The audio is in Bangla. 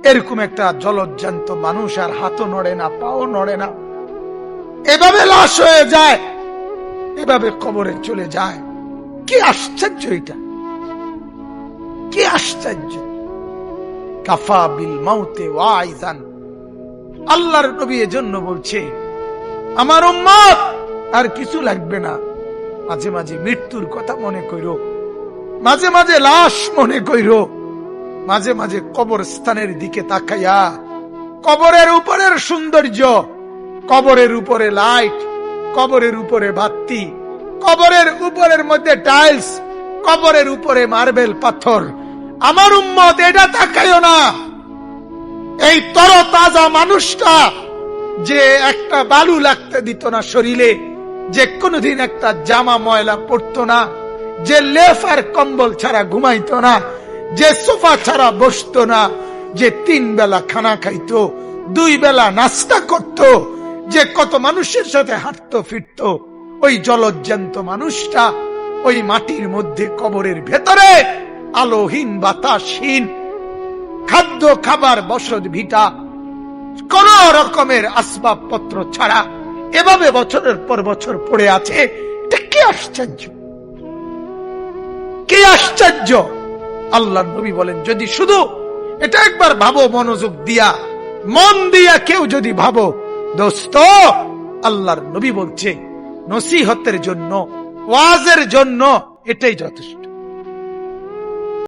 এরকম একটা জলজ্জান্ত মানুষ আর হাতও নড়ে না, পাও নড়ে না, এভাবে লাশ হয়ে যায়, এভাবে কবরে চলে যায়। কি আশ্চর্য এটা, কি আশ্চর্য! কাফা বিল মাউতে ওয়াইজান, আল্লাহর নবী এজন্য বলছে আমার উম্মত আর কিছু লাগবে না, মাঝে মাঝে মৃত্যুর কথা মনে কইরো, মাঝে মাঝে লাশ মনে কইরো, মাঝে মাঝে কবরস্থানের দিকে তাকাইয়া কবরের উপরের সৌন্দর্য, কবরের উপরে লাইট, কবরের উপরে বাতি, কবরের উপরের মধ্যে টাইলস, কবরের উপরে মার্বেল পাথর, আমার উম্মত এটা তাকাইও না। এই তরতাজা মানুষটা যে একটা বালু লাগতে দিত না শরীরে, যে কোনোদিন একটা জামা ময়লা পড়তো না, যে লেফ আর কম্বল ছাড়া ঘুমাইতো না, যে সোফা ছাড়া বসতো না, যে 3 বেলা খানা খাইতো, 2 বেলা নাস্তা করত, যে কত মানুষের সাথে হাঁটতো ফিরতো, ওই জলজ্জান্ত মানুষটা ওই মাটির মধ্যে কবরের ভেতরে আলোহীন, বাতাসহীন, খাদ্য খাবার বসত ভিটা, কোন রকমের আসবাবপত্র ছাড়া এভাবে বছরের পর বছর পড়ে আছে। এটা কি আশ্চর্য, কি আশ্চর্য! আল্লাহর নবী বলেন যদি শুধু এটা একবার ভাবো, মনোযোগ দিয়া, মন দিয়া কেউ যদি ভাবো, দোস্ত, আল্লাহর নবী বলছে নসিহতের জন্য, ওয়াজের জন্য এটাই যথেষ্ট।